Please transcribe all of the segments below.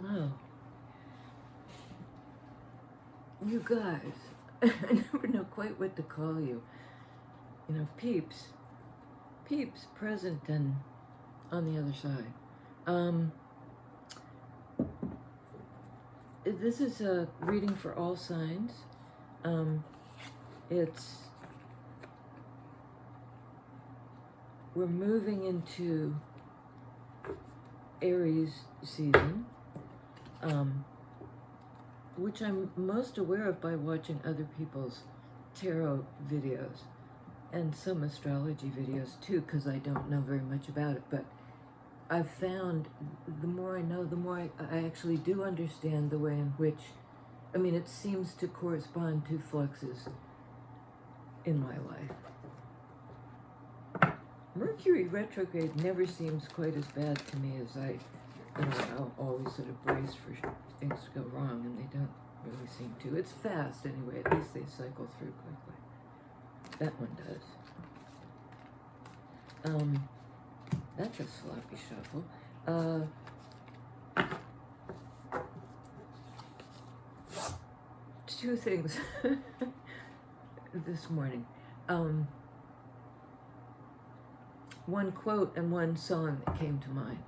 Hello. You guys, I never know quite what to call you. You know, peeps. Peeps, present and on the other side. This is a reading for all signs. We're moving into Aries season, which I'm most aware of by watching other people's tarot videos and some astrology videos too, because I don't know very much about it, but I've found the more I know, the more I actually do understand the way in which, I mean, it seems to correspond to fluxes in my life. Mercury retrograde never seems quite as bad to me as I'll always sort of brace for things to go wrong, and they don't really seem to. It's fast anyway, at least they cycle through quickly. That one does. That's a sloppy shuffle. Two things this morning. One quote and one song that came to mind.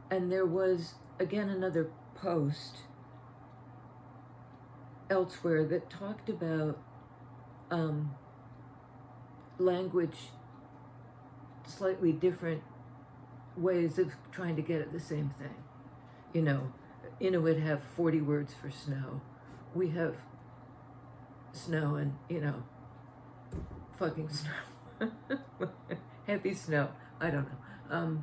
And there was, again, another post elsewhere that talked about language, slightly different ways of trying to get at the same thing. You know, Inuit have 40 words for snow. We have snow and, fucking snow. Heavy snow. I don't know.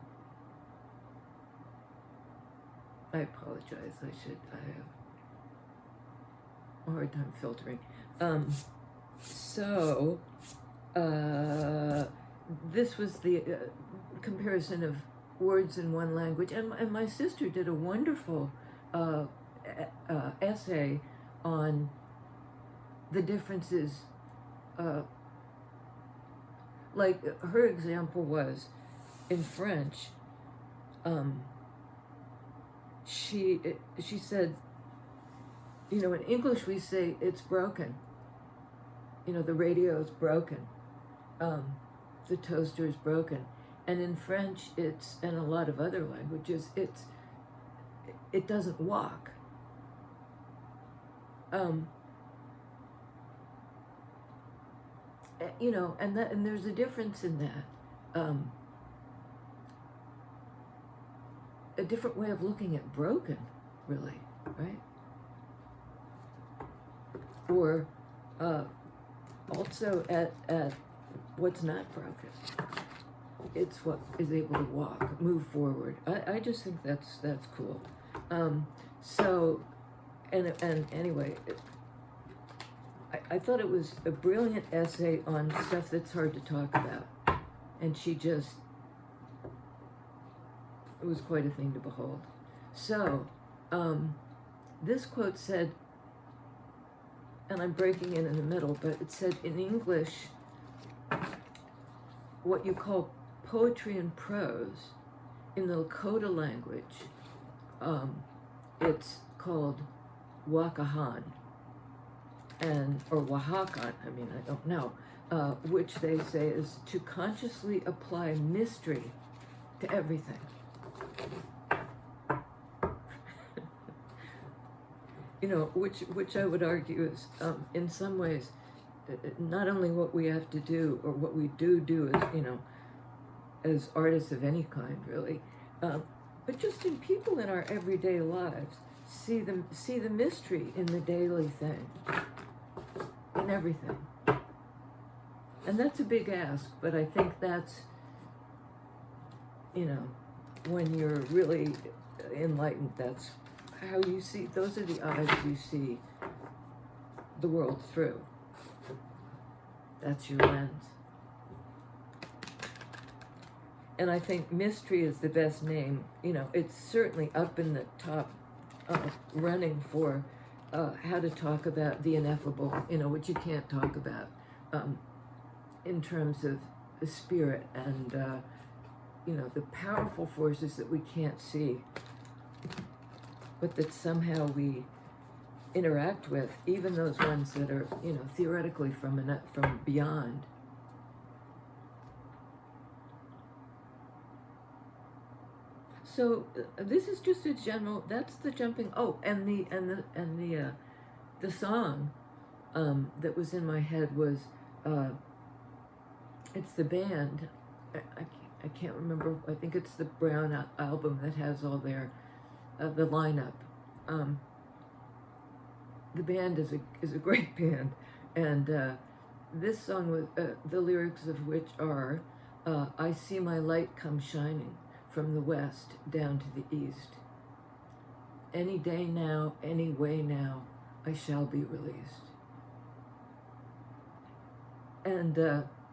I apologize. I have a hard time filtering. This was the comparison of words in one language, and my sister did a wonderful essay on the differences. Like her example was in French. She said, in English we say it's broken. The radio is broken. The toaster is broken. And in French, and a lot of other languages, it doesn't walk. And there's a difference in that. A different way of looking at broken, really, right? Or also at what's not broken. It's what is able to walk, move forward. I just think that's cool. And anyway, I thought it was a brilliant essay on stuff that's hard to talk about. And it was quite a thing to behold. So, this quote said, and I'm breaking in the middle, but it said in English, what you call poetry and prose, in the Lakota language, it's called WAKAHAN, or WAHAKAN, I don't know, which they say is to consciously apply mystery to everything. Which I would argue is, in some ways, not only what we have to do, or what we do as artists of any kind, really, but just in people in our everyday lives, see the mystery in the daily thing, in everything. And that's a big ask, but I think that's, when you're really enlightened, that's how you see, those are the eyes you see the world through. That's your lens. And I think mystery is the best name. It's certainly up in the top running for how to talk about the ineffable, which you can't talk about in terms of the spirit and you know, the powerful forces that we can't see, but that somehow we interact with, even those ones that are, you know, theoretically from beyond. So this is just a general. That's the jumping. Oh, and the song that was in my head was it's the band. I can't remember. I think it's the Brown album that has all their the lineup. The band is a great band, and this song was the lyrics of which are, "I see my light come shining from the west down to the east. Any day now, any way now, I shall be released." And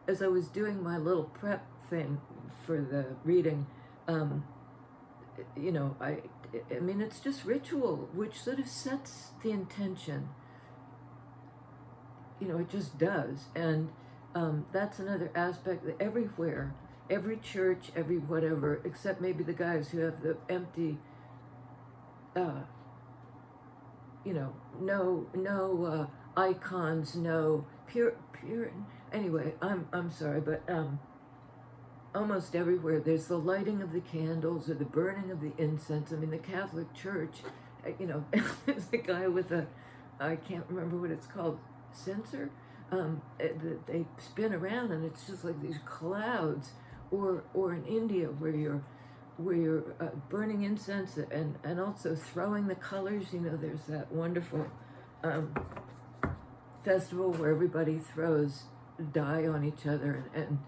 as I was doing my little prep thing for the reading, you know, I mean, it's just ritual, which sort of sets the intention. You know, it just does. And that's another aspect that everywhere, every church, every whatever, except maybe the guys who have the empty, you know, no icons, no pure. Anyway, I'm sorry, but almost everywhere there's the lighting of the candles or the burning of the incense. I mean, the Catholic Church, you know, there's the guy with I can't remember what it's called, censer. They spin around and it's just like these clouds. Or in India where you're burning incense and also throwing the colors. You know, there's that wonderful festival where everybody throws dye on each other, and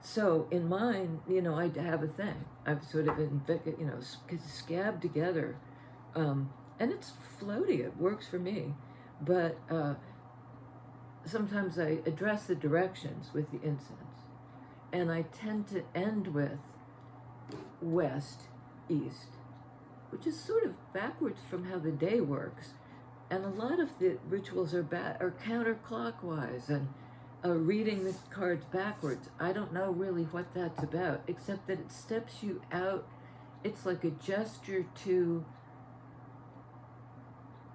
so in mine, you know, I have a thing. I've sort of you know, scabbed together, and it's floaty. It works for me, but sometimes I address the directions with the incense. And I tend to end with west, east, which is sort of backwards from how the day works. And a lot of the rituals are counterclockwise, and reading the cards backwards. I don't know really what that's about, except that it steps you out. It's like a gesture to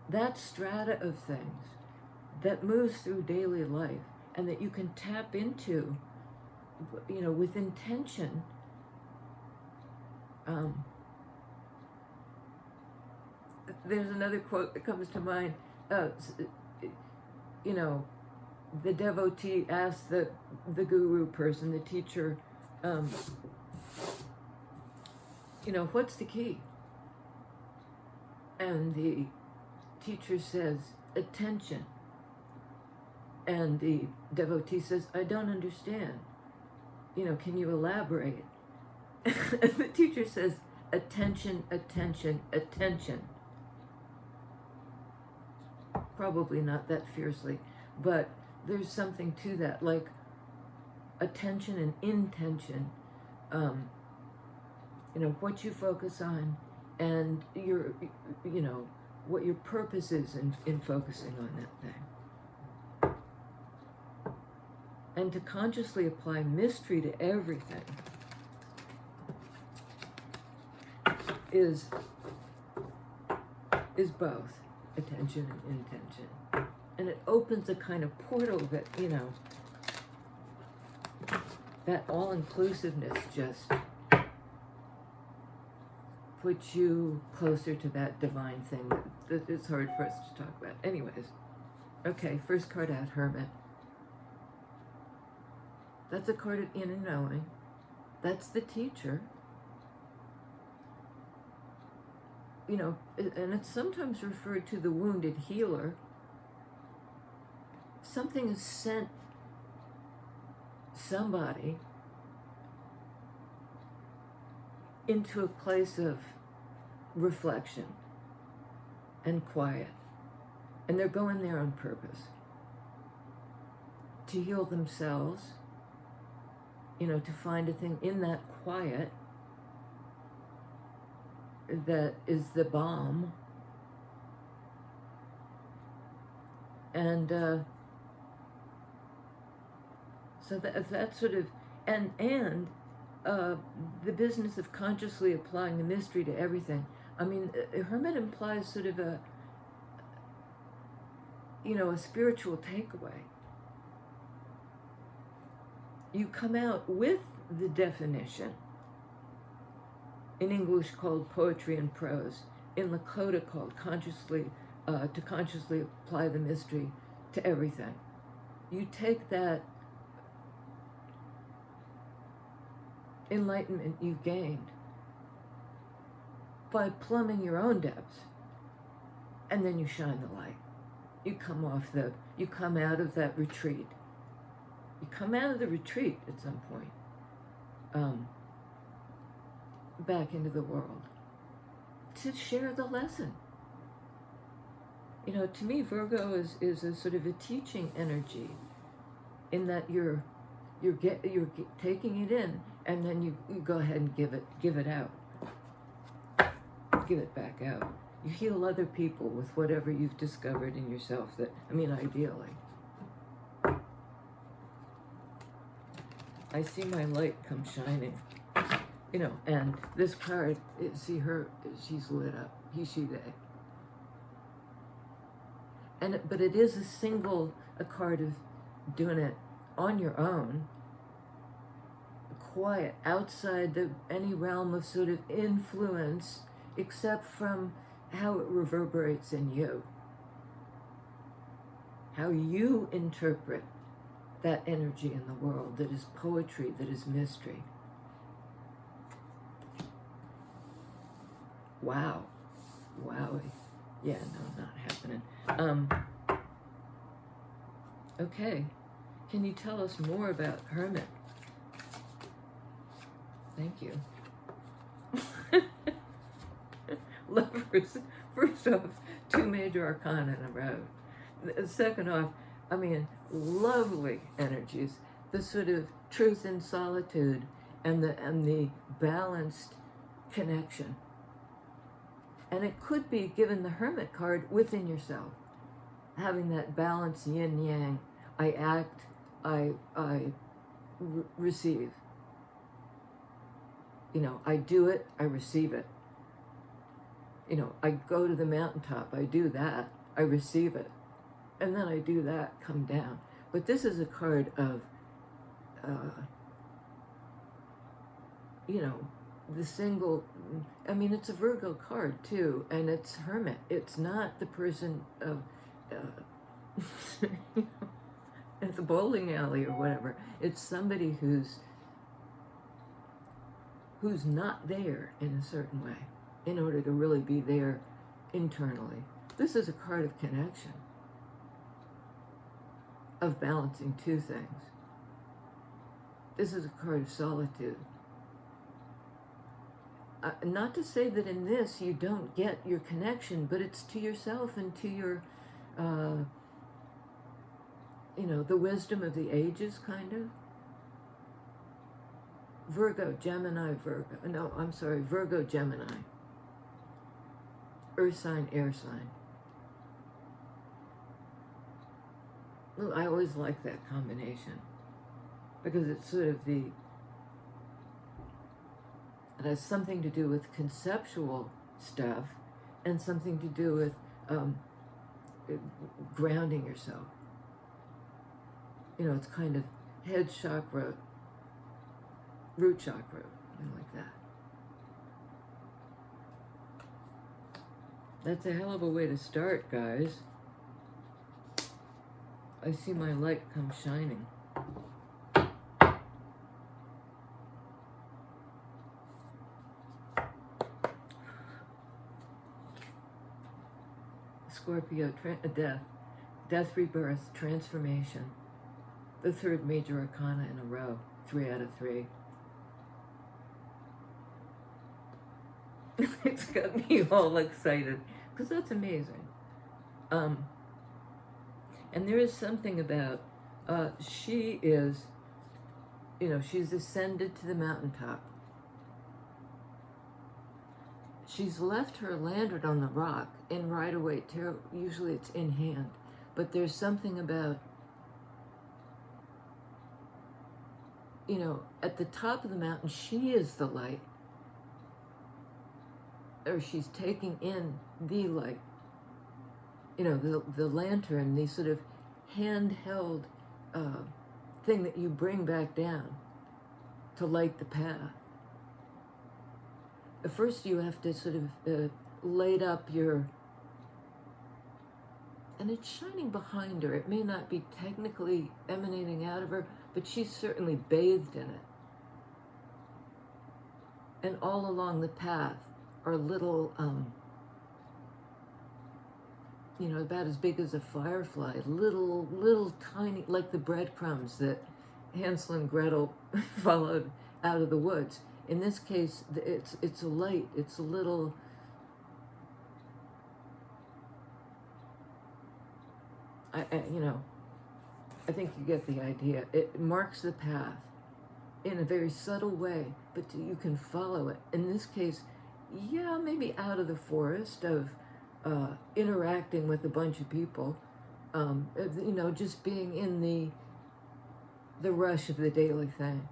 that strata of things that moves through daily life and that you can tap into, you know, with intention. There's another quote that comes to mind. You know, the devotee asks the guru person, the teacher, you know, what's the key? And the teacher says, attention. And the devotee says, I don't understand. You know, can you elaborate? And the teacher says, attention, attention, attention. Probably not that fiercely, but there's something to that, like attention and intention. You know, what you focus on and your, you know, what your purpose is in focusing on that thing. And to consciously apply mystery to everything is both attention and intention. And it opens a kind of portal that, you know, that all-inclusiveness just puts you closer to that divine thing that is hard for us to talk about. Anyways, okay, first card out, Hermit. That's a card of inner knowing. That's the teacher. You know, and it's sometimes referred to the wounded healer. Something has sent somebody into a place of reflection and quiet. And they're going there on purpose to heal themselves, you know, to find a thing in that quiet that is the balm. And so that's sort of and the business of consciously applying the mystery to everything. I mean, hermit implies sort of a, a spiritual takeaway. You come out with the definition, in English called poetry and prose, in Lakota called to consciously apply the mystery to everything. You take that enlightenment you've gained by plumbing your own depths, and then you shine the light. You come out of that retreat. You come out of the retreat at some point, back into the world to share the lesson. To me, Virgo is a sort of a teaching energy, in that you're taking it in, and then you go ahead and give it out, give it back out. You heal other people with whatever you've discovered in yourself. Ideally. I see my light come shining, and this card, see her, she's lit up, he, she, they. But it is a card of doing it on your own, quiet, outside any realm of sort of influence, except from how it reverberates in you, how you interpret that energy in the world that is poetry, that is mystery. Wow. Wowie. Yeah, no, not happening. Okay. Can you tell us more about Hermit? Thank you. Lovers. First off, 2 major arcana in a row. Second off, lovely energies. The sort of truth in solitude, and the balanced connection. And it could be, given the Hermit card, within yourself, having that balance, yin yang. I act, I receive. I do it, I receive it. I go to the mountaintop, I do that, I receive it. And then I do that, come down. But this is a card of, the single, it's a Virgo card too, and it's Hermit. It's not the person of, at the bowling alley or whatever. It's somebody who's not there in a certain way, in order to really be there internally. This is a card of connection, of balancing two things. This is a card of solitude. Not to say that in this you don't get your connection, but it's to yourself and to your, the wisdom of the ages, kind of. Virgo, Gemini, Virgo, Gemini. Earth sign, air sign. Well, I always like that combination, because it's sort of it has something to do with conceptual stuff and something to do with grounding yourself. It's kind of head chakra, root chakra, something like that. That's a hell of a way to start, guys. I see my light come shining. Scorpio, death, rebirth, transformation. The third major arcana in a row, 3 out of 3. It's got me all excited, because that's amazing. And there is something about, she is, she's ascended to the mountaintop. She's left her lantern on the rock in Rider-Waite Tarot. Usually it's in hand. But there's something about you know, at the top of the mountain, she is the light, or she's taking in the light. You know, the lantern, the sort of handheld thing that you bring back down to light the path. At first you have to sort of light up your, and it's shining behind her. It may not be technically emanating out of her, but she's certainly bathed in it. And all along the path are little, you know, about as big as a firefly, little tiny, like the breadcrumbs that Hansel and Gretel followed out of the woods. In this case, it's a light. It's a little, you know, I think you get the idea. It marks the path in a very subtle way, but you can follow it. In this case, yeah, maybe out of the forest of interacting with a bunch of people, you know, just being in the rush of the daily thing.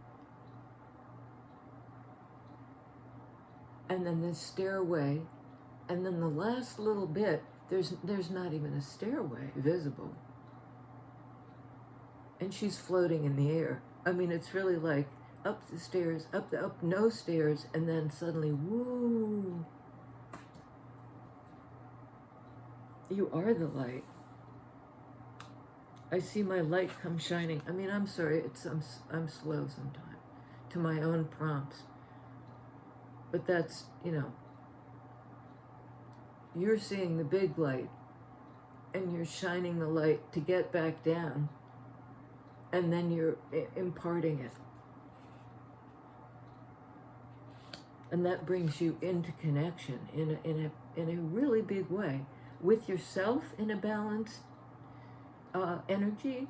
And then this stairway, and then the last little bit, there's not even a stairway visible. And she's floating in the air. I mean, it's really like up the stairs, up no stairs, and then suddenly, woo! You are the light. I see my light come shining. I mean, I'm sorry, I'm slow sometimes to my own prompts. But that's, you know, you're seeing the big light and you're shining the light to get back down, and then you're imparting it. And that brings you into connection in a really big way with yourself in a balanced energy,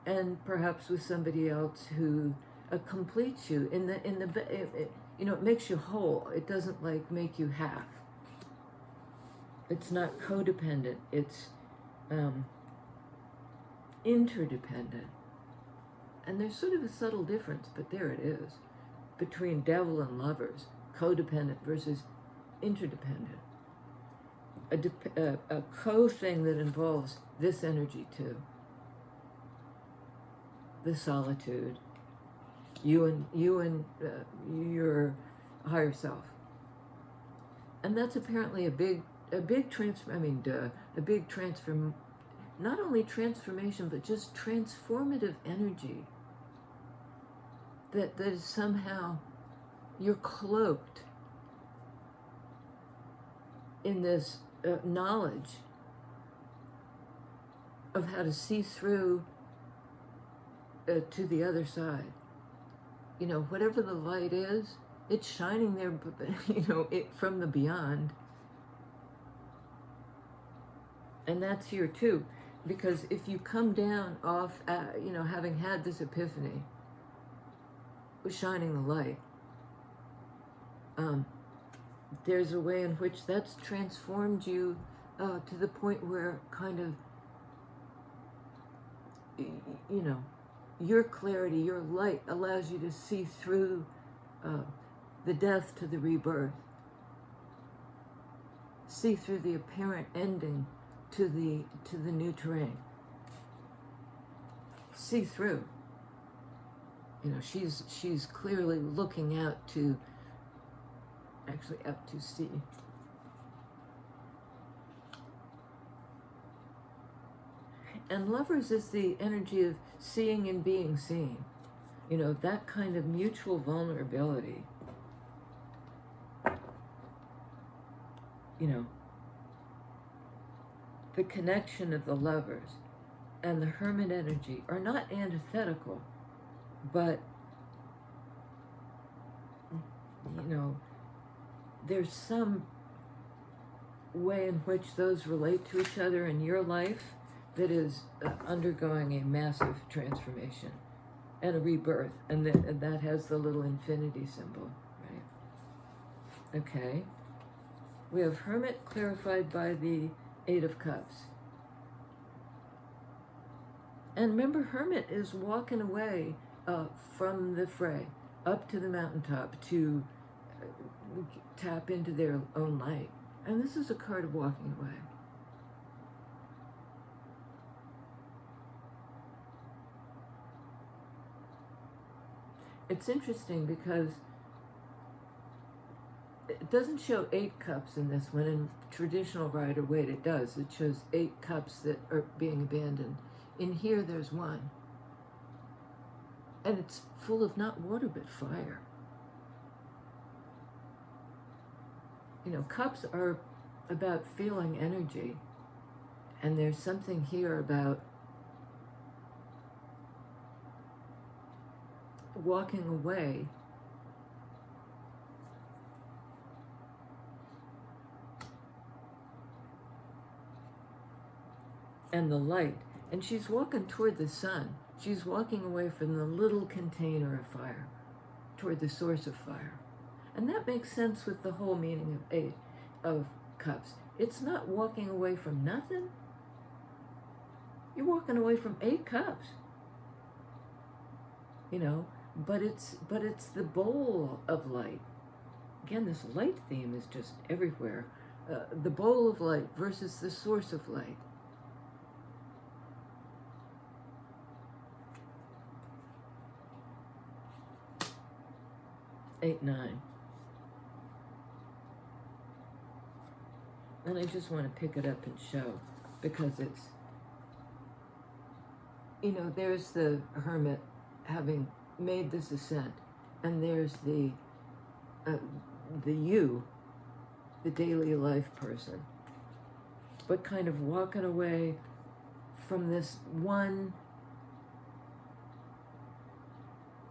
and perhaps with somebody else who completes you you know, it makes you whole. It doesn't like make you half. It's not codependent. It's interdependent. And there's sort of a subtle difference, but there it is, between devil and lovers, codependent versus interdependent. A co-thing that involves this energy too. The solitude. You and your higher self. And that's apparently a big transform, not only transformation, but just transformative energy. That is somehow, you're cloaked in this knowledge of how to see through to the other side. You know, whatever the light is, it's shining there, you know, it from the beyond. And that's here too, because if you come down off, you know, having had this epiphany, with shining the light, there's a way in which that's transformed you to the point where kind of, you know, your clarity, your light allows you to see through the death to the rebirth, see through the apparent ending to the new terrain. See through. You know, she's clearly looking out to sea. And lovers is the energy of seeing and being seen. You know, that kind of mutual vulnerability. You know, the connection of the lovers and the hermit energy are not antithetical, but, you know, there's some way in which those relate to each other in your life that is undergoing a massive transformation and a rebirth, and that has the little infinity symbol, right? Okay. We have Hermit clarified by the Eight of Cups. And remember, Hermit is walking away from the fray up to the mountaintop to tap into their own light. And this is a card of walking away. It's interesting because it doesn't show 8 cups in this one. In traditional Rider-Waite it does. It shows 8 cups that are being abandoned. In here there's 1. And it's full of not water but fire. You know, cups are about feeling energy. And there's something here about walking away and the light. And she's walking toward the sun. She's walking away from the little container of fire, toward the source of fire. And that makes sense with the whole meaning of 8 of cups. It's not walking away from nothing. You're walking away from 8 cups. You know, but it's the bowl of light. Again, this light theme is just everywhere. The bowl of light versus the source of light. Eight, 9. And I just want to pick it up and show, because it's, you know, there's the hermit having made this ascent, and there's the you, the daily life person, but kind of walking away from this one,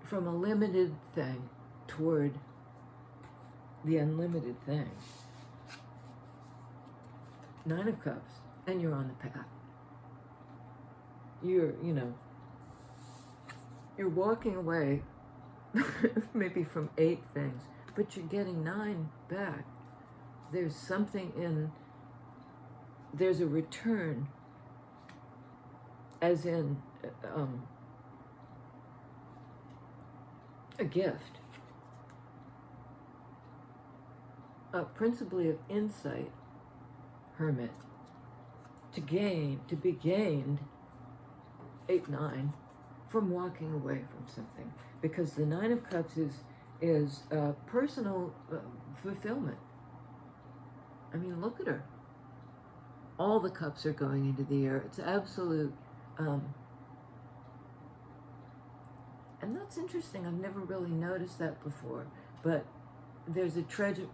from a limited thing toward the unlimited thing. 9 of Cups, and you're on the path. You're walking away maybe from 8 things, but you're getting 9 back. There's something there's a return, as in a gift, principally of insight, hermit, to be gained, 8, 9, from walking away from something, because the 9 of Cups is personal fulfillment. I mean, look at her. All the cups are going into the air. It's absolute, and that's interesting. I've never really noticed that before. But there's a treasure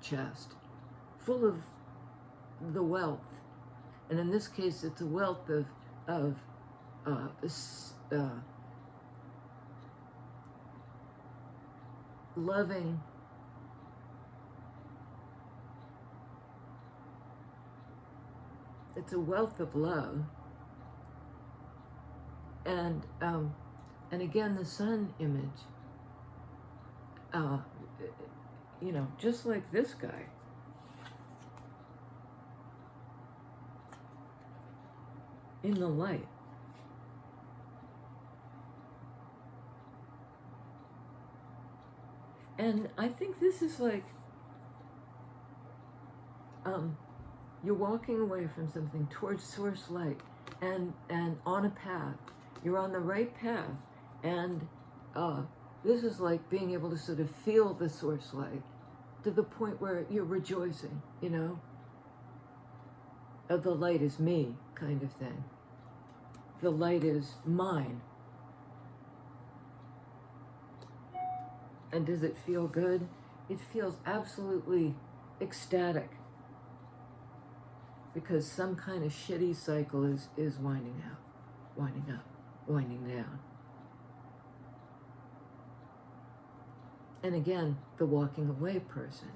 chest full of the wealth, and in this case, it's a wealth of loving, it's a wealth of love, and again the sun image, you know, just like this guy. In the light. And I think this is like, you're walking away from something towards source light, and on a path. You're on the right path, and this is like being able to sort of feel the source light to the point where you're rejoicing, you know? The light is me, kind of thing. The light is mine. And does it feel good? It feels absolutely ecstatic, because some kind of shitty cycle is winding out, winding up, winding down. And again, the walking away person,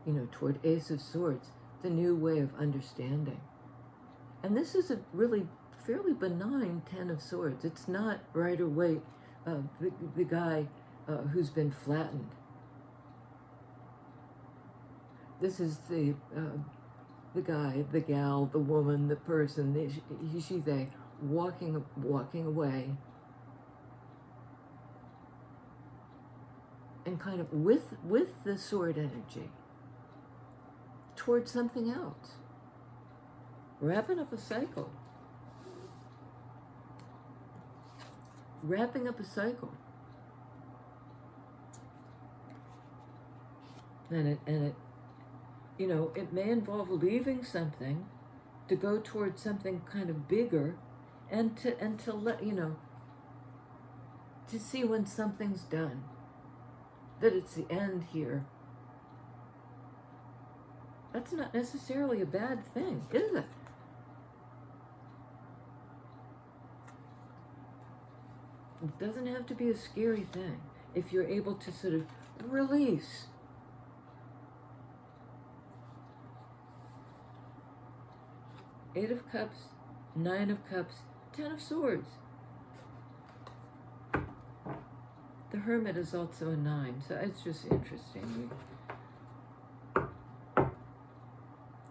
you know, toward Ace of Swords, the new way of understanding. And this is a really fairly benign 10 of Swords. It's not Rider-Waite, the guy who's been flattened. This is the the guy, the gal, the woman, the person, he, she, they, walking away, and kind of with the sword energy towards something else, wrapping up a cycle, and it you know, it may involve leaving something to go towards something kind of bigger, and to let, you know, to see when something's done, that it's the end here. That's not necessarily a bad thing, is it? It doesn't have to be a scary thing if you're able to sort of release. Eight of Cups, Nine of Cups, Ten of Swords. The Hermit is also a 9, so it's just interesting.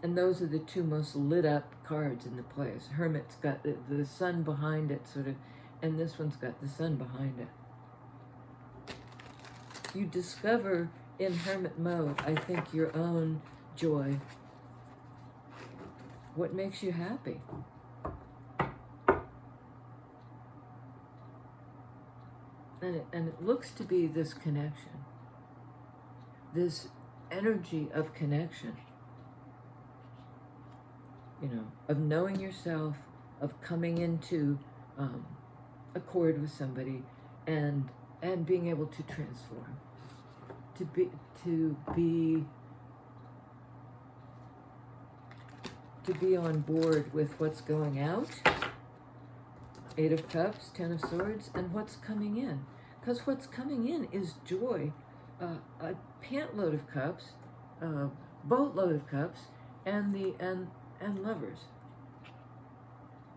And those are the two most lit up cards in the place. Hermit's got the sun behind it, sort of, and this one's got the sun behind it. You discover in Hermit mode, I think, your own joy. What makes you happy? And it looks to be this connection, this energy of connection, you know, of knowing yourself, of coming into accord with somebody, and being able to transform, to be on board with what's going out. Eight of Cups, Ten of Swords, and what's coming in. Because what's coming in is joy, a pantload of cups, a boatload of cups, and Lovers,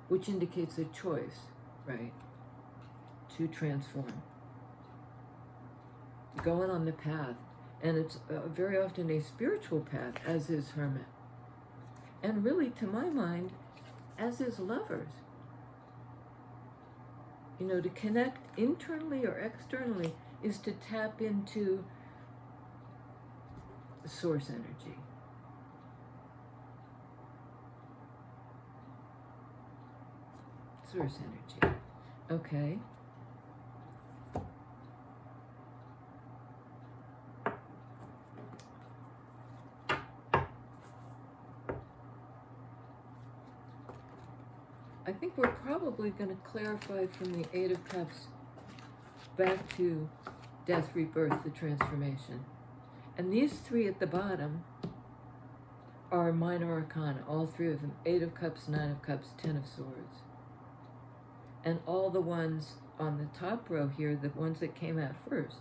which indicates a choice, right, to transform, going on the path, and it's very often a spiritual path, as is Hermit, and really, to my mind, as is Lovers. You know, to connect internally or externally is to tap into source energy. Source energy. Okay. I think we're probably going to clarify from the Eight of Cups back to death, rebirth, the transformation. And these three at the bottom are minor arcana, all three of them. Eight of Cups, Nine of Cups, Ten of Swords. And all the ones on the top row here, the ones that came out first,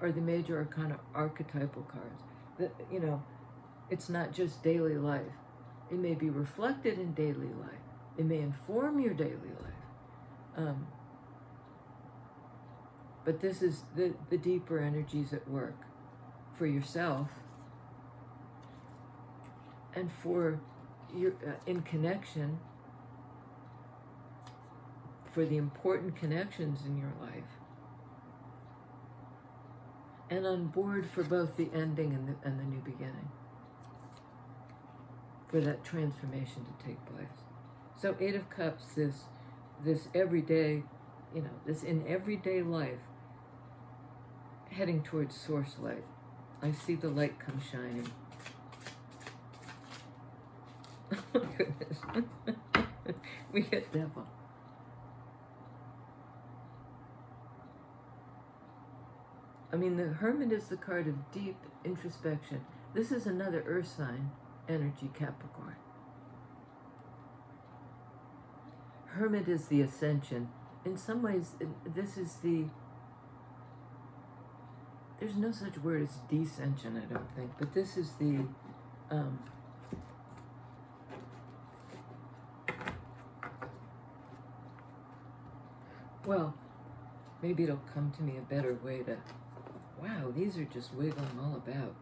are the major arcana archetypal cards. That, you know, it's not just daily life. It may be reflected in daily life. It may inform your daily life. But this is the deeper energies at work for yourself and for your in connection, for the important connections in your life, and on board for both the ending and the new beginning, for that transformation to take place. So Eight of Cups, this everyday, you know, this in everyday life, heading towards source light. I see the light come shining. Oh goodness. We get devil. I mean, the Hermit is the card of deep introspection. This is another earth sign energy, Capricorn. Hermit is the ascension. In some ways, this is there's no such word as descension, I don't think, but this is the, well, maybe it'll come to me a better way to, wow, these are just wiggling all about.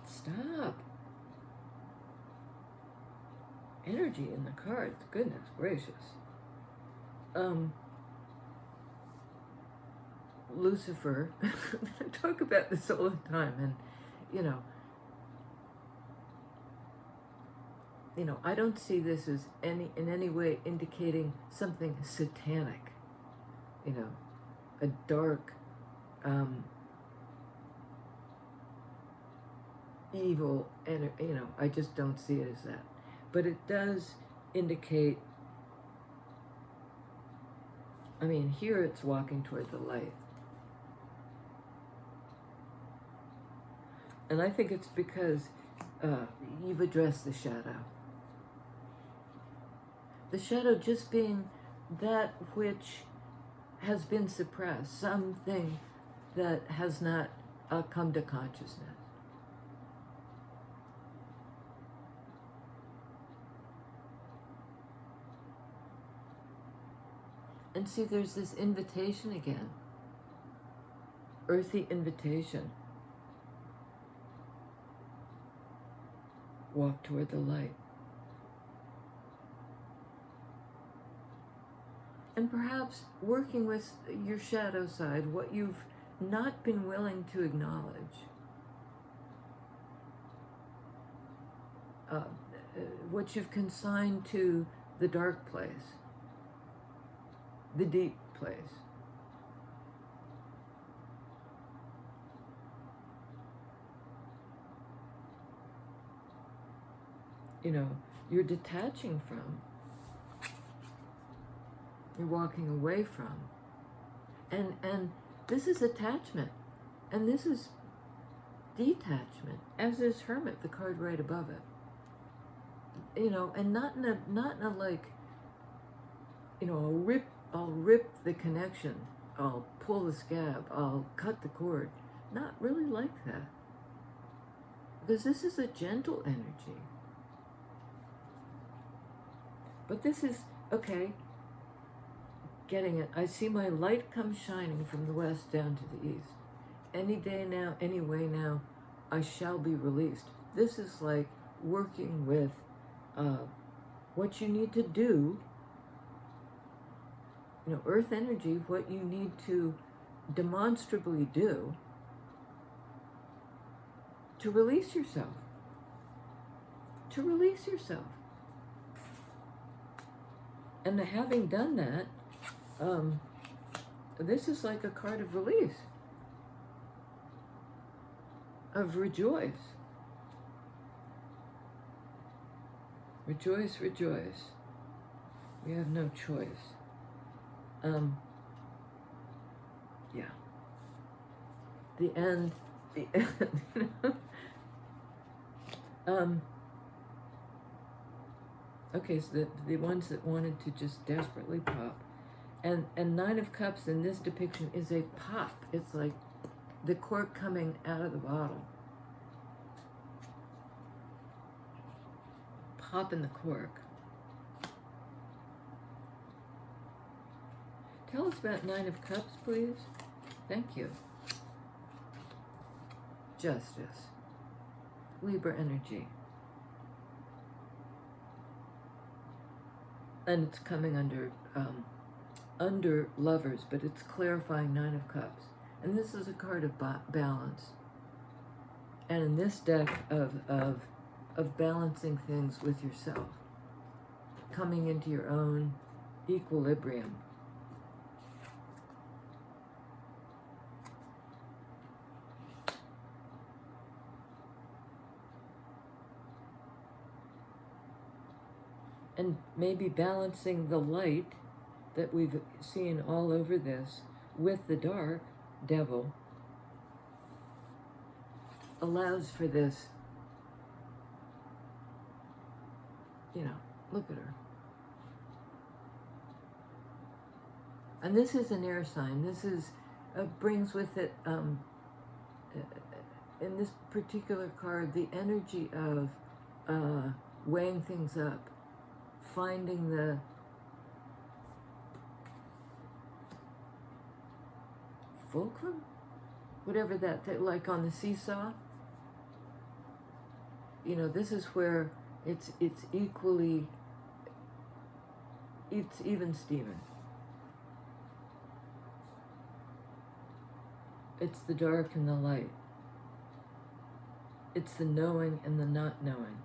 Stop. energy in the cards. Goodness gracious. Lucifer, I talk about this all the time, and you know, I don't see this as in any way indicating something satanic, a dark, evil, and I just don't see it as that. But it does indicate, here it's walking toward the light. And I think it's because you've addressed the shadow. The shadow just being that which has been suppressed, something that has not come to consciousness. And see, there's this invitation again, earthy invitation. Walk toward the light. And perhaps working with your shadow side, what you've not been willing to acknowledge, what you've consigned to the dark place, the deep place. You're detaching from, you're walking away from. And this is attachment, and this is detachment, as is Hermit, the card right above it. And not in a like, I'll rip the connection, I'll pull the scab, I'll cut the cord. Not really like that. Because this is a gentle energy. But this is, okay, getting it. I see my light come shining from the west down to the east. Any day now, any way now, I shall be released. This is like working with what you need to do, earth energy, what you need to demonstrably do to release yourself. To release yourself. And having done that, this is like a card of release, of rejoice. Rejoice, rejoice. We have no choice. Yeah. The end. Okay, so the ones that wanted to just desperately pop. And Nine of Cups in this depiction is a pop. It's like the cork coming out of the bottle. Pop in the cork. Tell us about Nine of Cups, please. Thank you. Justice. Libra energy. And it's coming under Lovers, but it's clarifying Nine of Cups. And this is a card of balance. And in this deck of balancing things with yourself, coming into your own equilibrium. And maybe balancing the light that we've seen all over this with the dark, devil, allows for this, look at her. And this is an air sign. This is, brings with it, in this particular card, the energy of weighing things up, finding the fulcrum, whatever that like on the seesaw. This is where it's equally It's even Steven. It's the dark and the light. It's the knowing and the not knowing.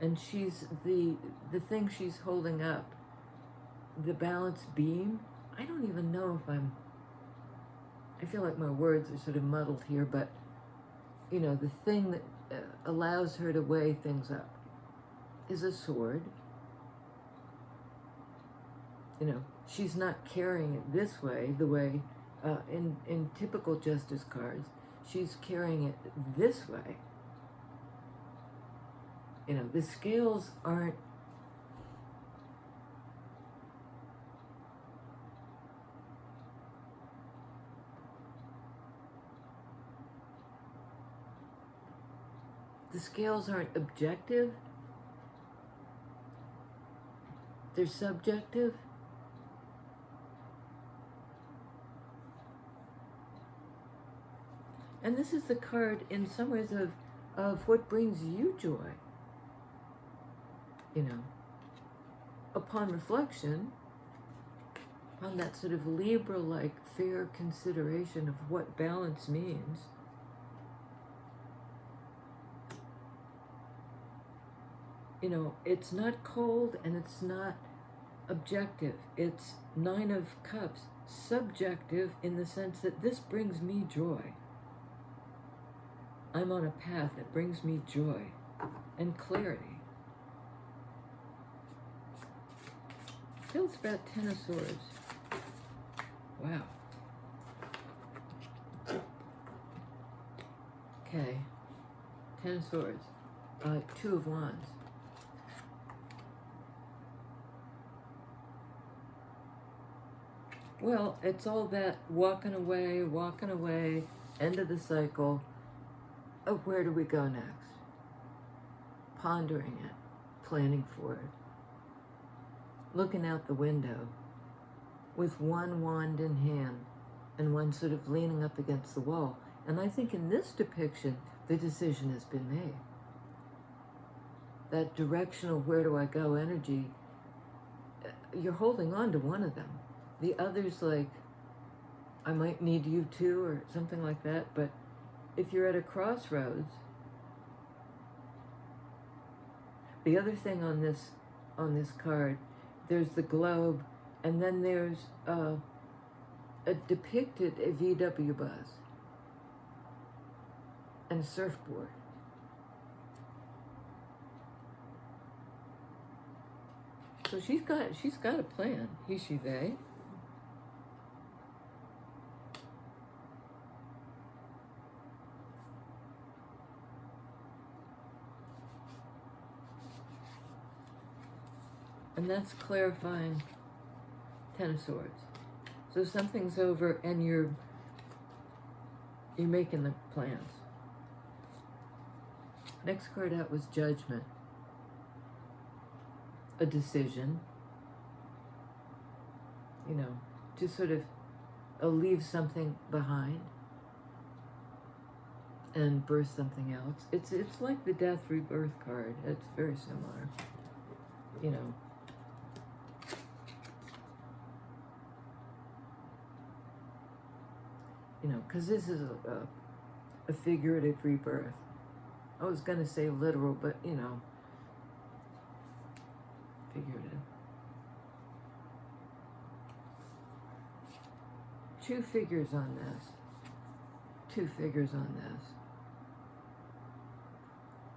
And she's the thing she's holding up, the balanced beam. I don't even know if I feel like my words are sort of muddled here, but you know, the thing that allows her to weigh things up is a sword. You know, she's not carrying it this way, the way in typical justice cards, she's carrying it this way. You know, the scales aren't objective, they're subjective. And this is the card in some ways of what brings you joy. You know, upon reflection, on that sort of Libra-like fair consideration of what balance means, you know, it's not cold and it's not objective. It's 9 of Cups, subjective in the sense that this brings me joy. I'm on a path that brings me joy and clarity. Feels about 10 of Swords. Wow. Okay. 10 of Swords. 2 of Wands. Well, it's all that walking away, end of the cycle. Of where do we go next? Pondering it, planning for it. Looking out the window with one wand in hand and one sort of leaning up against the wall. And I think in this depiction, the decision has been made. That directional where do I go energy, you're holding on to one of them. The other's like, I might need you too, or something like that. But if you're at a crossroads, the other thing on this card, there's the globe, and then there's depicted a VW bus and a surfboard. So she's got a plan. He, she, they. And that's clarifying 10 of Swords. So something's over and you're making the plans. Next card out was Judgment. A decision. You know, to sort of leave something behind and birth something else. It's like the Death Rebirth card. It's very similar. You know. You know, because this is a figurative rebirth. I was going to say literal, but, you know, figurative. 2 figures on this. 2 figures on this.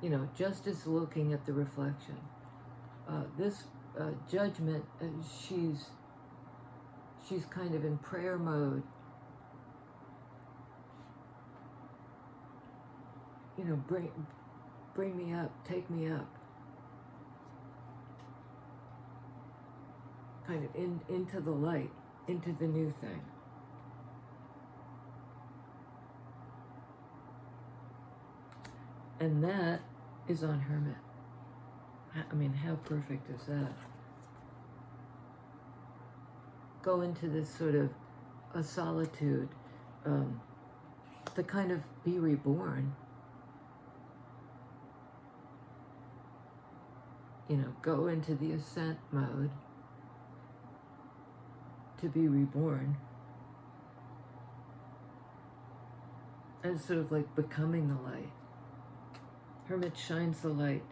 You know, just as looking at the reflection. This Judgment, she's kind of in prayer mode. You know, bring me up, take me up. Kind of into the light, into the new thing. And that is on Hermit. I mean, how perfect is that? Go into this sort of a solitude, to kind of be reborn. You know, go into the ascent mode to be reborn. And it's sort of like becoming the light. Hermit shines the light.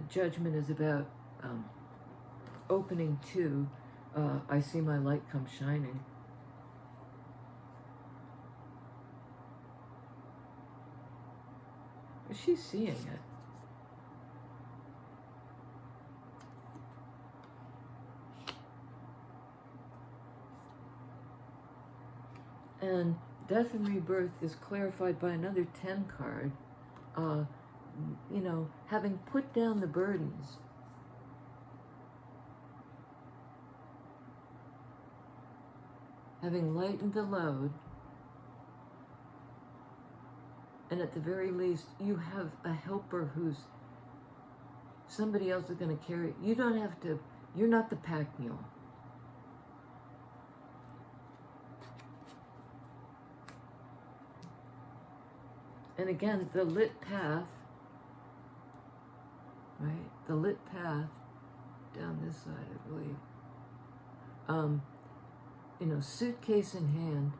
Judgment is about opening to, I see my light come shining. She's seeing it. And death and rebirth is clarified by another 10 card. You know, having put down the burdens, having lightened the load, and at the very least, you have a helper who's somebody else is going to carry it. You don't have to, you're not the pack mule. And again, the lit path, right? The lit path down this side, I believe. You know, suitcase in hand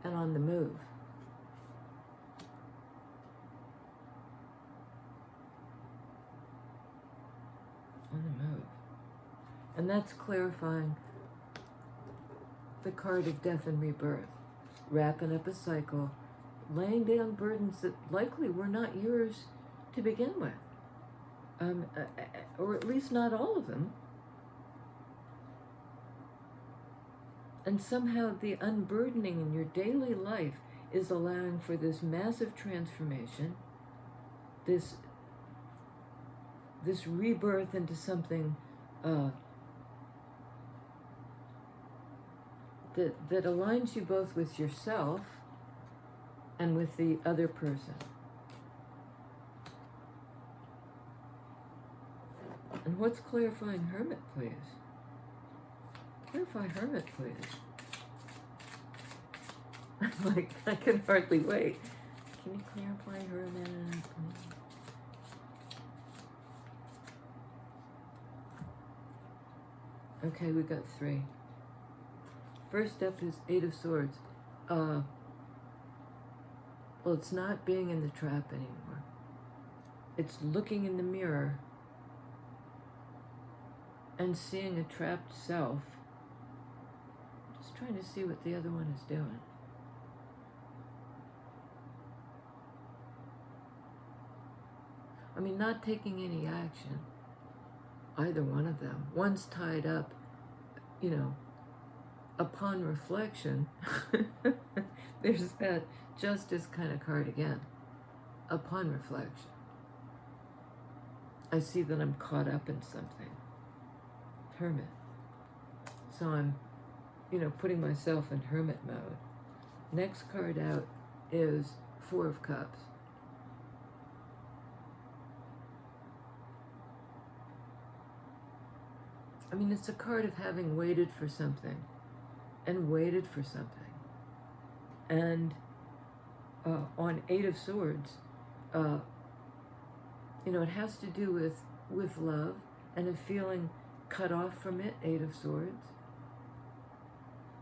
and on the move. On the move. And that's clarifying the card of death and rebirth. Wrapping up a cycle, laying down burdens that likely were not yours to begin with. Or at least not all of them. And somehow the unburdening in your daily life is allowing for this massive transformation, this rebirth into something that aligns you both with yourself and with the other person. And what's clarifying Hermit, please? Clarify Hermit, please. I'm like, I can hardly wait. Can you clarify Hermit, please? Okay, we got 3. First up is 8 of Swords. Well, it's not being in the trap anymore. It's looking in the mirror and seeing a trapped self. Just trying to see what the other one is doing. I mean, not taking any action. Either one of them. One's tied up, you know, upon reflection. There's that justice kind of card again. Upon reflection, I see that I'm caught up in something. Hermit. So I'm, you know, putting myself in hermit mode. Next card out is 4 of Cups. I mean, it's a card of having waited for something and waited for something. And on 8 of Swords, you know, it has to do with love and a feeling cut off from it, 8 of Swords,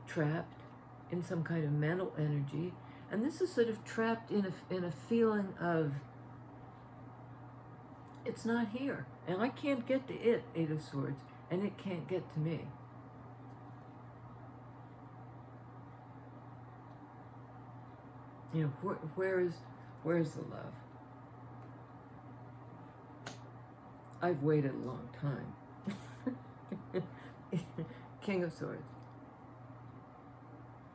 trapped in some kind of mental energy. And this is sort of trapped in a feeling of, it's not here. And I can't get to it, 8 of Swords, and it can't get to me. You know, where's the love? I've waited a long time. King of Swords.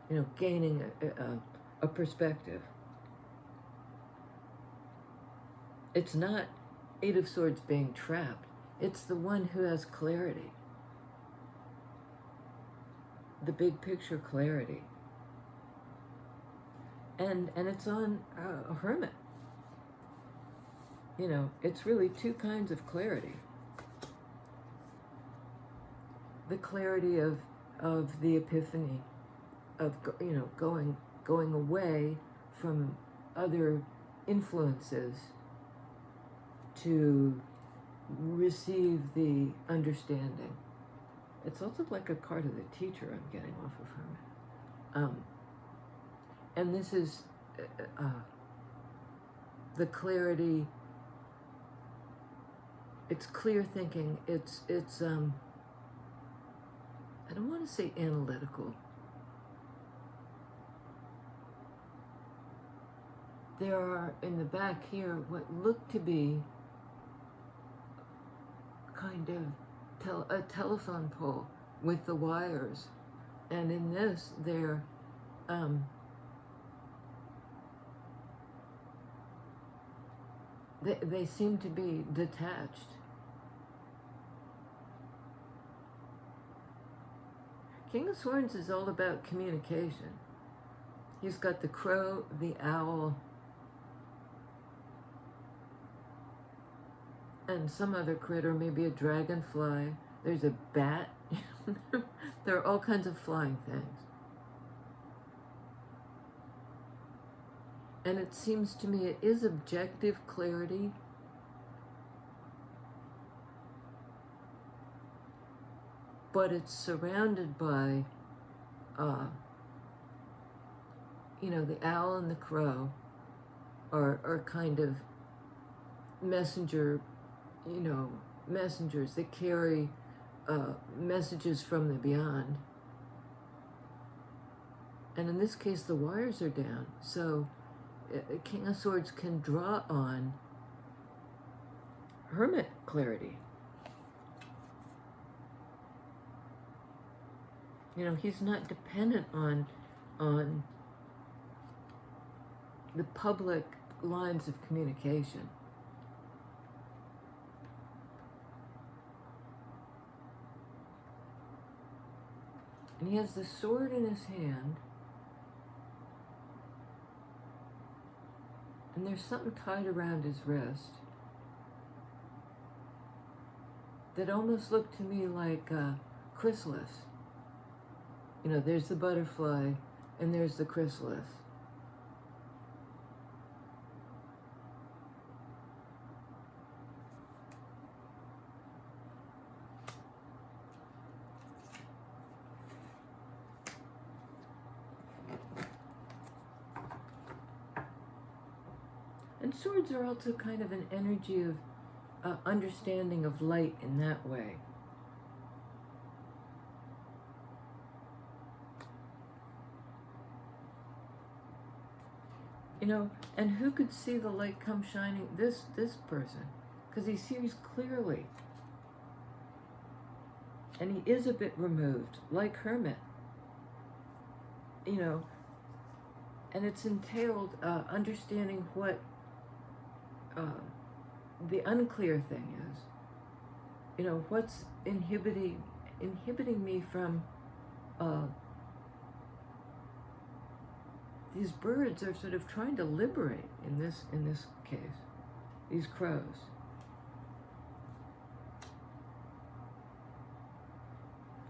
You know, gaining a perspective. It's not 8 of Swords being trapped. It's the one who has clarity. The big picture clarity. And it's on a hermit. You know, it's really 2 kinds of clarity. The clarity of the epiphany, of, you know, going away from other influences to receive the understanding It's also like a card of the teacher I'm getting off of Hermit. And this is the clarity. It's clear thinking. It's I don't want to say analytical. There are in the back here what look to be kind of a telephone pole with the wires, and in this they're they seem to be detached. King of Swords is all about communication. He's got the crow, the owl, and some other critter, maybe a dragonfly. There's a bat. There are all kinds of flying things. And it seems to me it is objective clarity. But it's surrounded by, the owl and the crow are kind of messengers that carry messages from the beyond. And in this case, the wires are down. So King of Swords can draw on Hermit clarity. He's not dependent on the public lines of communication. And he has the sword in his hand. And there's something tied around his wrist that almost looked to me like a chrysalis. There's the butterfly and there's the chrysalis. And swords are also kind of an energy of understanding of light in that way. And who could see the light come shining? This person, because he sees clearly. And he is a bit removed, like Hermit. And it's entailed understanding what the unclear thing is. What's inhibiting me from these birds are sort of trying to liberate in this case, these crows.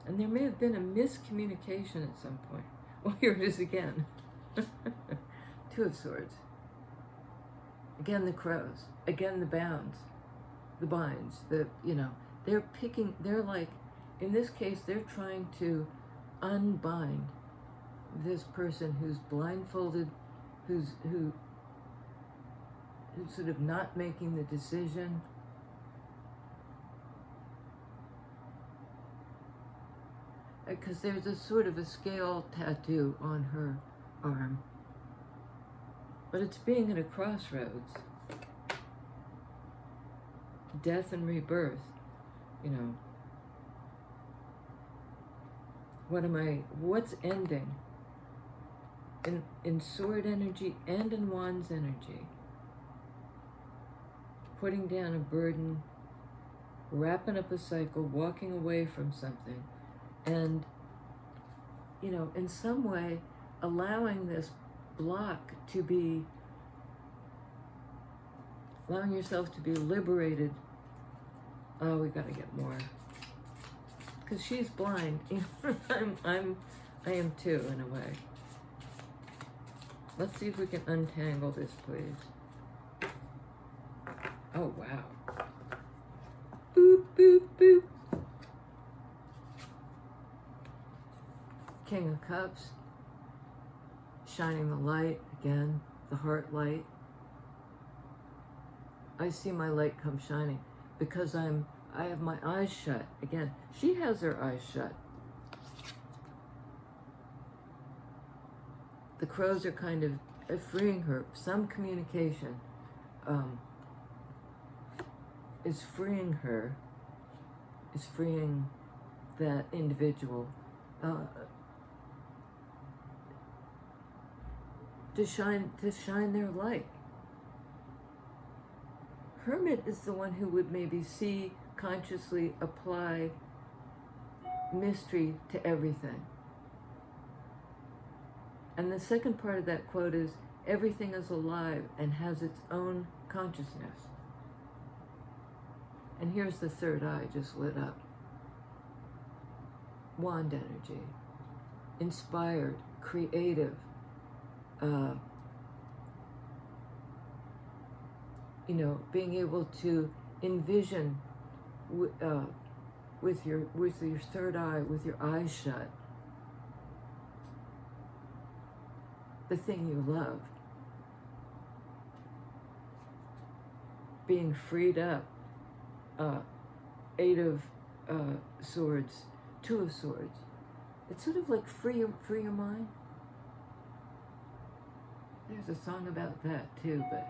And there may have been a miscommunication at some point. Well, here it is again. Two of Swords. Again the crows. Again the bounds. The binds. They're like, in this case, they're trying to unbind this person who's blindfolded, who's sort of not making the decision. Because there's a sort of a scale tattoo on her arm. But it's being at a crossroads. Death and rebirth, what's ending? In sword energy and in wand's energy. Putting down a burden, wrapping up a cycle, walking away from something, and, in some way, allowing this block to be, allowing yourself to be liberated. Oh, we gotta get more. Because she's blind. I am too, in a way. Let's see if we can untangle this, please. Oh, wow. Boop, boop, boop. King of Cups, shining the light, again, the heart light. I see my light come shining because I have my eyes shut. Again, she has her eyes shut. The crows are kind of freeing her. Some communication is freeing her, is freeing that individual to shine their light. Hermit is the one who would maybe see, consciously apply mystery to everything. And the second part of that quote is, everything is alive and has its own consciousness. And here's the third eye just lit up. Wand energy. Inspired, creative, being able to envision with your third eye, with your eyes shut, the thing you love. Being freed up. Eight of Swords, Two of Swords. It's sort of like free your mind. There's a song about that too, but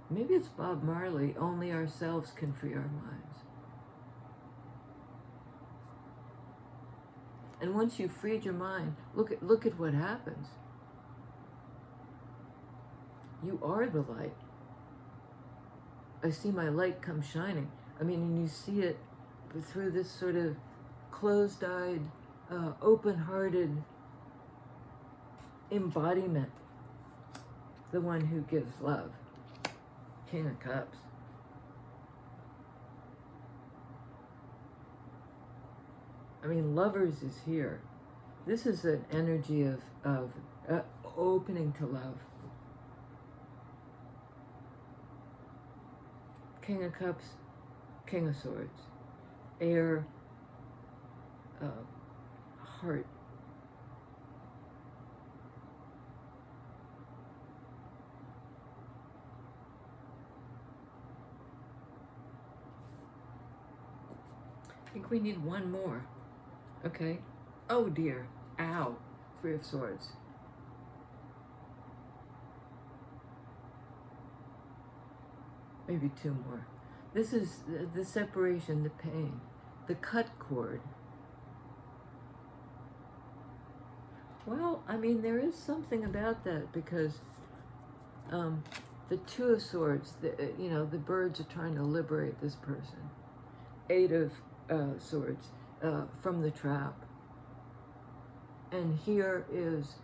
maybe it's Bob Marley, only ourselves can free our minds. And once you've freed your mind, look at what happens. You are the light. I see my light come shining. I mean, and you see it through this sort of closed-eyed, open-hearted embodiment. The one who gives love. King of Cups. I mean, Lovers is here. This is an energy of opening to love. King of Cups, King of Swords. Air, heart. I think we need one more. Okay. Oh dear. Ow. Three of Swords. Maybe two more. This is the separation, the pain, the cut cord. Well, I mean, there is something about that because the Two of Swords, the birds are trying to liberate this person. Eight of Swords from the trap. And here is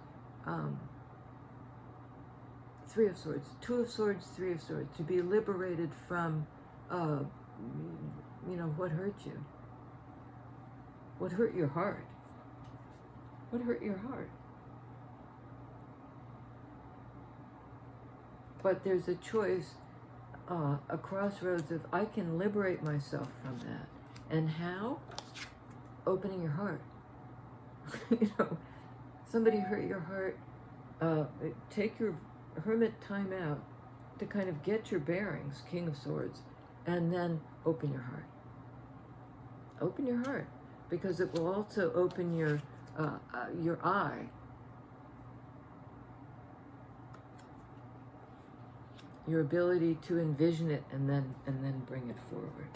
Three of Swords, Two of Swords, Three of Swords, to be liberated from, what hurt you? What hurt your heart? What hurt your heart? But there's a choice, a crossroads of, I can liberate myself from that. And how? Opening your heart. Somebody hurt your heart, take your hermit time out to kind of get your bearings, King of Swords, and then open your heart. Open your heart, because it will also open your eye, your ability to envision it and then bring it forward.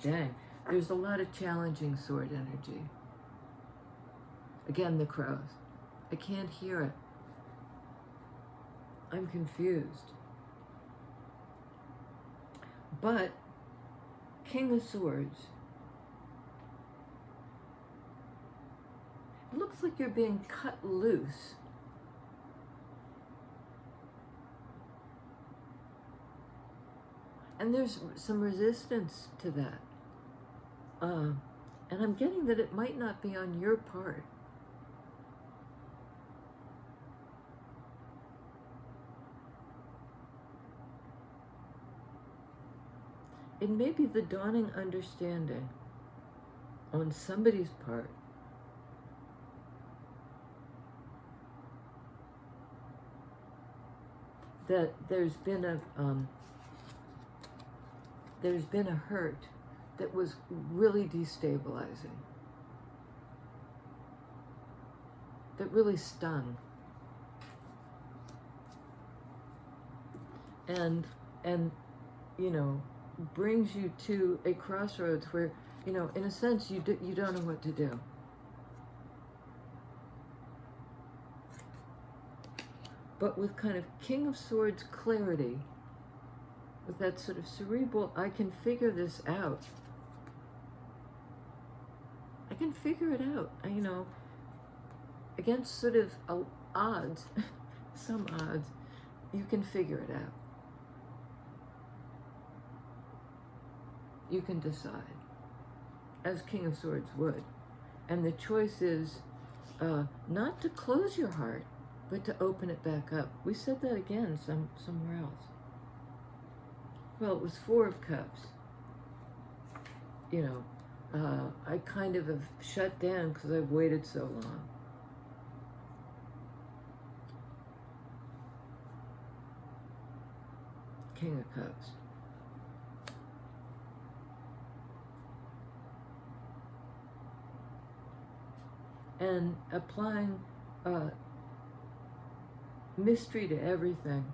Dang, there's a lot of challenging sword energy. Again, the crows. I can't hear it. I'm confused. But King of Swords, it looks like you're being cut loose. And there's some resistance to that. And I'm getting that it might not be on your part. It may be the dawning understanding on somebody's part that there's been a hurt that was really destabilizing, that really stung, and you know, brings you to a crossroads where, you know, in a sense, you don't know what to do. But with kind of King of Swords clarity, with that sort of cerebral, I can figure this out. I can figure it out. You know, against sort of odds, some odds, you can figure it out. You can decide, as King of Swords would. And the choice is not to close your heart, but to open it back up. We said that again somewhere else. Well, it was Four of Cups. You know, I kind of have shut down because I've waited so long. King of Cups. And applying mystery to everything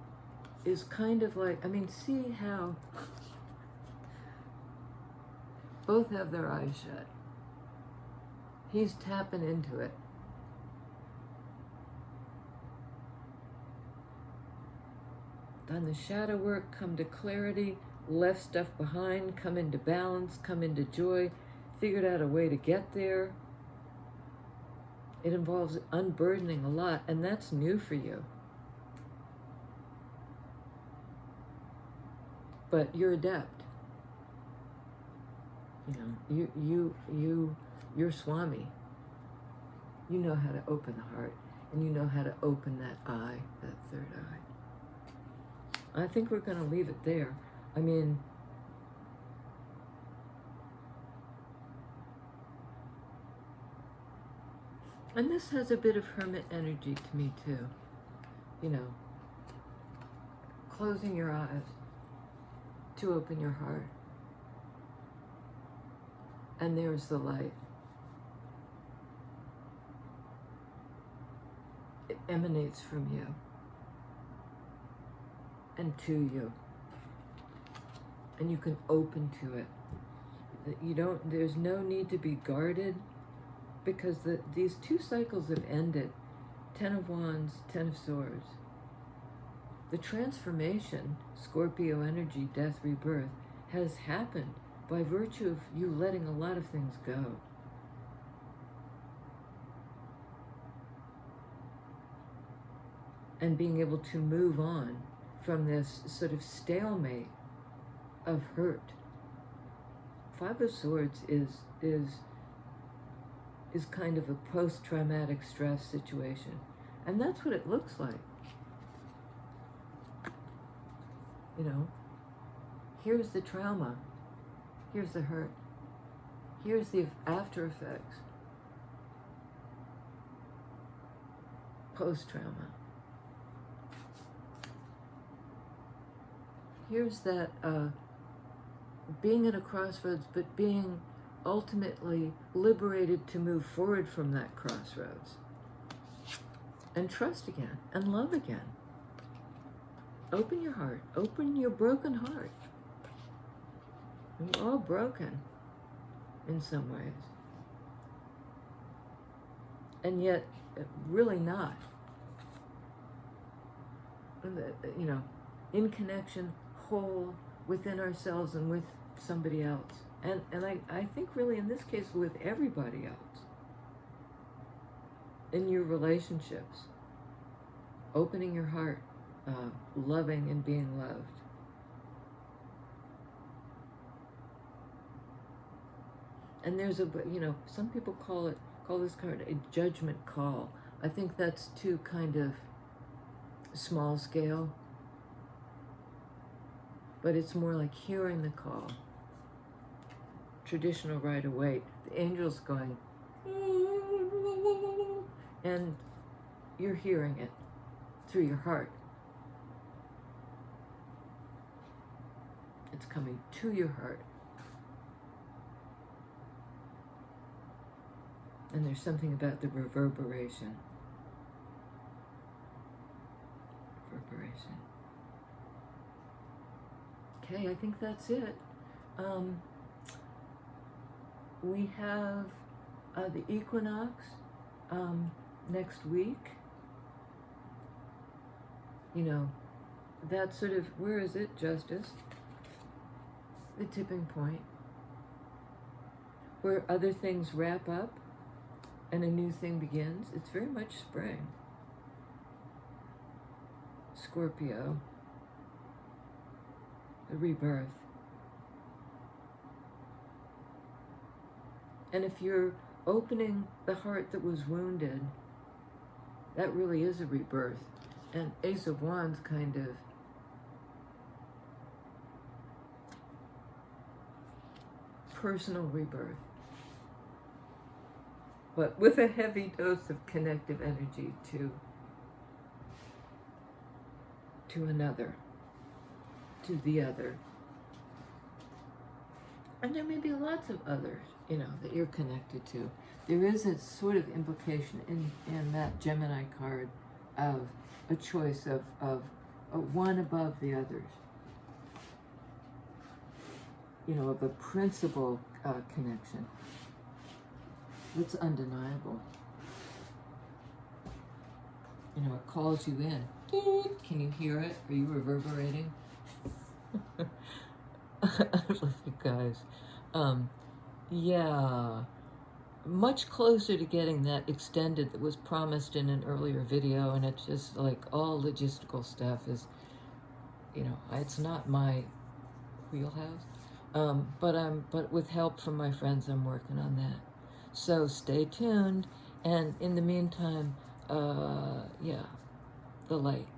is kind of like, I mean, see how both have their eyes shut. He's tapping into it. Done the shadow work, come to clarity, left stuff behind, come into balance, come into joy, figured out a way to get there. It involves unburdening a lot, and that's new for you. But you're adept. You know, you're Swami. You know how to open the heart, and you know how to open that eye, that third eye. I think we're going to leave it there. I mean, and this has a bit of hermit energy to me too. You know, closing your eyes to open your heart. And there's the light. It emanates from you and to you. And you can open to it. There's no need to be guarded, because these two cycles have ended. 10 of Wands, 10 of Swords. The transformation, Scorpio energy, death, rebirth, has happened by virtue of you letting a lot of things go. And being able to move on from this sort of stalemate of hurt. Five of Swords is kind of a post-traumatic stress situation. And that's what it looks like. You know, here's the trauma. Here's the hurt. Here's the after effects. Post-trauma. Here's that being at a crossroads, but being ultimately liberated to move forward from that crossroads. And trust again, and love again. Open your heart, open your broken heart. We're all broken in some ways. And yet, really not. You know, in connection, whole, within ourselves and with somebody else. And I think really in this case with everybody else. In your relationships. Opening your heart. Loving and being loved. And there's some people call this card a judgment call. I think that's too kind of small scale. But it's more like hearing the call. traditional Rider-Waite, the angel's going, and you're hearing it through your heart. It's coming to your heart. And there's something about the reverberation. Okay, I think that's it. We have the equinox next week. You know, that sort of, where is it? Justice. The tipping point. Where other things wrap up and a new thing begins. It's very much spring. Scorpio. The rebirth. And if you're opening the heart that was wounded, that really is a rebirth. And Ace of Wands kind of personal rebirth, but with a heavy dose of connective energy to another, to the other. And there may be lots of others, you know, that you're connected to. There is a sort of implication in that Gemini card of a choice of one above the others. You know, of a principal connection that's undeniable. You know, it calls you in. Can you hear it? Are you reverberating? I love you guys. Yeah, much closer to getting that extended that was promised in an earlier video, and it's just like all logistical stuff is, you know, it's not my wheelhouse. But with help from my friends, I'm working on that. So stay tuned, and in the meantime, yeah, the light.